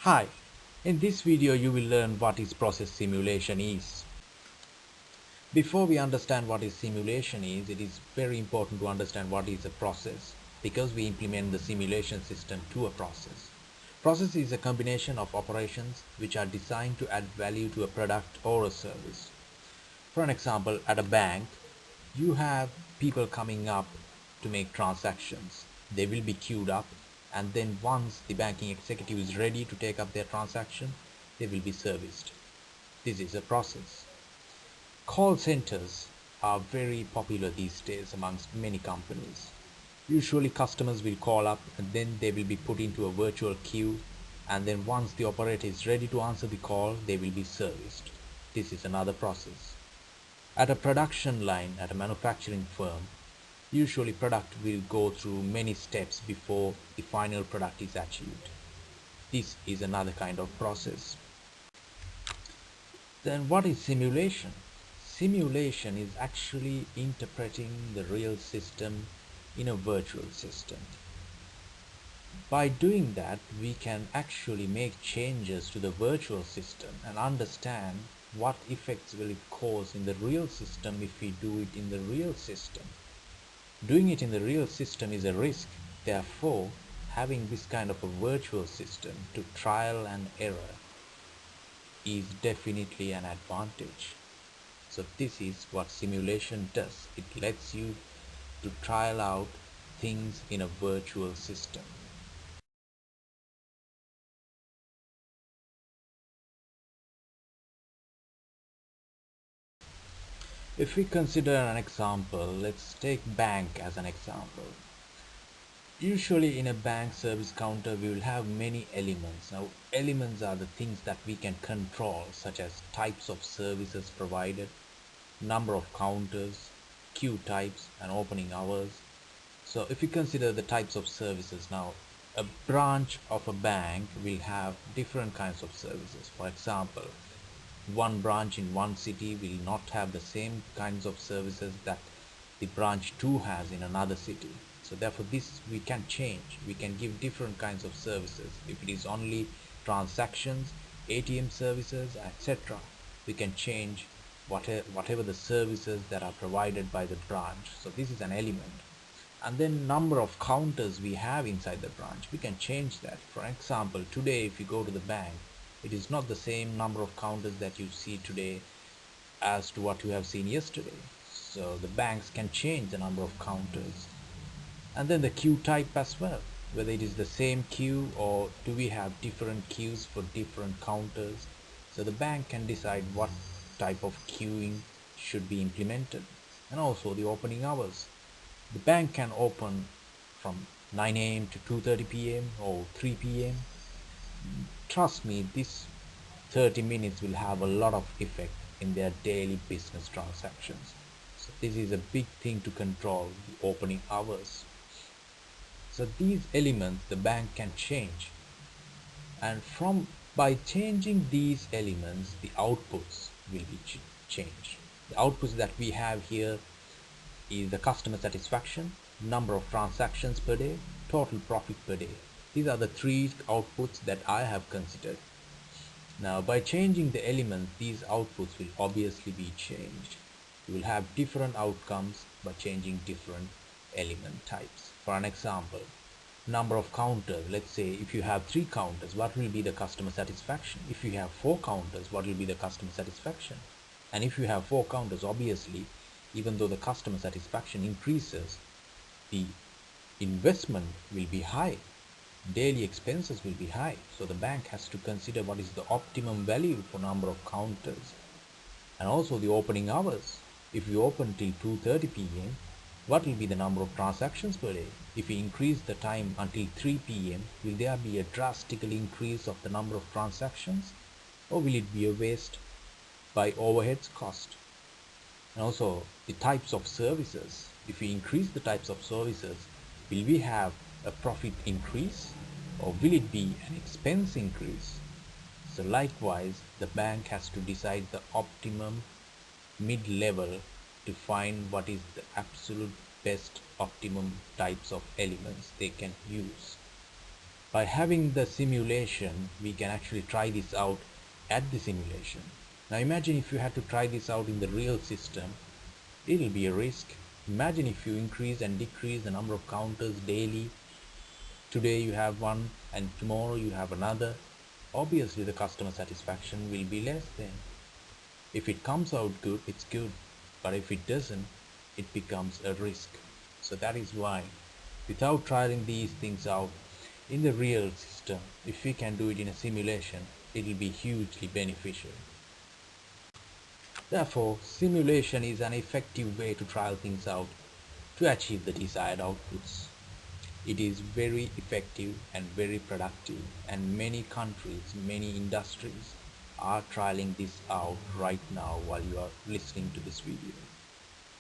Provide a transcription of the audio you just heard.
Hi, in this video you will learn what is process simulation is. Before we understand what is simulation is, it is very important to understand what is a process because we implement the simulation system to a process. Process is a combination of operations which are designed to add value to a product or a service. For an example, at a bank, you have people coming up to make transactions. They will be queued up, and then once the banking executive is ready to take up their transaction, they will be serviced. This is a process. Call centers are very popular these days amongst many companies. Usually customers will call up and then they will be put into a virtual queue, and then once the operator is ready to answer the call, they will be serviced. This is another process. At a production line at a manufacturing firm, usually product will go through many steps before the final product is achieved. This is another kind of process. Then what is simulation? Simulation is actually interpreting the real system in a virtual system. By doing that, we can actually make changes to the virtual system and understand what effects will it cause in the real system if we do it in the real system. Doing it in the real system is a risk. Therefore, having this kind of a virtual system to trial and error is definitely an advantage. So this is what simulation does. It lets you to trial out things in a virtual system. If we consider an example, let's take bank as an example. Usually in a bank service counter, we will have many elements. Now, elements are the things that we can control, such as types of services provided, number of counters, queue types, and opening hours. So if we consider the types of services now, a branch of a bank will have different kinds of services. For example, one branch in one city will not have the same kinds of services that the branch 2 has in another city. So therefore this we can change. We can give different kinds of services. If it is only transactions, ATM services, etc., we can change whatever the services that are provided by the branch. So this is an element. And then number of counters we have inside the branch, we can change that. For example, today if you go to the bank, it is not the same number of counters that you see today as to what you have seen yesterday. So the banks can change the number of counters. And then the queue type as well, whether it is the same queue or do we have different queues for different counters. So the bank can decide what type of queuing should be implemented. And also the opening hours. The bank can open from 9 a.m. to 2:30 p.m. or 3 p.m. Trust me, this 30 minutes will have a lot of effect in their daily business transactions. So this is a big thing to control, the opening hours. So these elements the bank can change, and from by changing these elements the outputs will be changed. The outputs that we have here is the customer satisfaction, number of transactions per day, total profit per day. These are the three outputs that I have considered. Now by changing the elements, these outputs will obviously be changed. You will have different outcomes by changing different element types. For an example, number of counters. Let's say if you have 3 counters, what will be the customer satisfaction? If you have 4 counters, what will be the customer satisfaction? And if you have 4 counters, obviously, even though the customer satisfaction increases, the investment will be high. Daily expenses will be high. So the bank has to consider what is the optimum value for number of counters. And also the opening hours. If we open till 2:30 p.m., what will be the number of transactions per day? If we increase the time until 3 p.m., will there be a drastic increase of the number of transactions, or will it be a waste by overheads cost? And also the types of services. If we increase the types of services, will we have a profit increase, or will it be an expense increase? So likewise, the bank has to decide the optimum mid-level to find what is the absolute best optimum types of elements they can use. By having the simulation, we can actually try this out at the simulation. Now imagine if you had to try this out in the real system, it'll be a risk. Imagine if you increase and decrease the number of counters daily. Today you have one and tomorrow you have another. Obviously the customer satisfaction will be less then. If it comes out good, it's good. But if it doesn't, it becomes a risk. So that is why, without trying these things out in the real system, if we can do it in a simulation, it will be hugely beneficial. Therefore, simulation is an effective way to trial things out to achieve the desired outputs. It is very effective and very productive, and many countries, many industries are trialing this out right now while you are listening to this video.